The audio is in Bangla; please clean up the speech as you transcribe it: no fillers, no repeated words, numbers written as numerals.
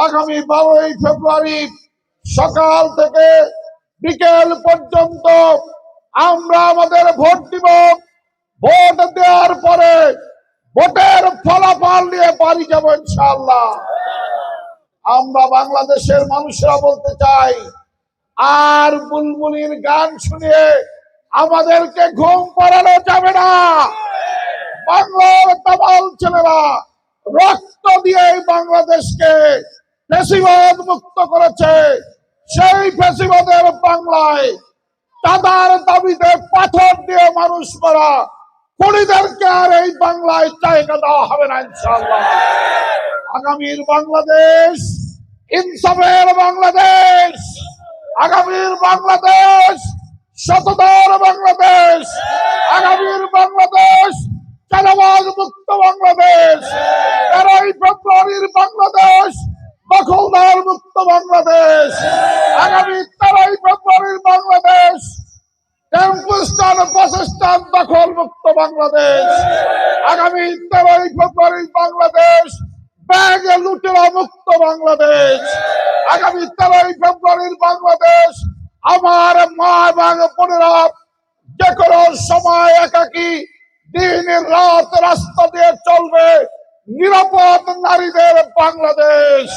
আগামী 12ই ফেব্রুয়ারি সকাল থেকে বিকেল পর্যন্ত আমরা আমাদের ভোট দিব। ভোট দেওয়ার পরে ভোটের ফলাফল নিয়ে বাড়ি যাব ইনশাআল্লাহ। আমরা বাংলাদেশের মানুষরা বলতে চাই, আর বুলবুলির গান শুনিয়ে আমাদেরকে ঘুম পাড়ানো যাবে না। বাংলার তামাল ছেলেরা রক্ত দিয়ে বাংলাদেশকে ফ্যাসিবাদ মুক্ত করেছে। সেই ফ্যাসিবাদের বাংলায় চাঁদার দাবিতে পাথর দিয়ে মানুষ মারা খুনিদেরকে আর এই বাংলায় জায়গা দেওয়া হবে না ইনশাআল্লাহ। আগামীর বাংলাদেশ ইনসাফের বাংলাদেশ, আগামীর বাংলাদেশ সততার বাংলাদেশ, আগামীর বাংলাদেশ চাঁদাবাজ মুক্ত বাংলাদেশ, 13ই ফেব্রুয়ারির বাংলাদেশ দখলদার মুক্ত বাংলাদেশ, আগামী 13ই ফেব্রুয়ারির Bangladesh tempo stand bus stand দখল মুক্ত বাংলাদেশ, আগামী 13ই ফেব্রুয়ারির বাংলাদেশ ব্যাগে লুটেরা মুক্ত বাংলাদেশ, আগামী 13ই ফেব্রুয়ারির বাংলাদেশ আমার মা এবং বোনেরা যে কোনো সময় একাকী দিন রাত রাস্তা দিয়ে চলবে নিরাপদ নারীদের বাংলাদেশ।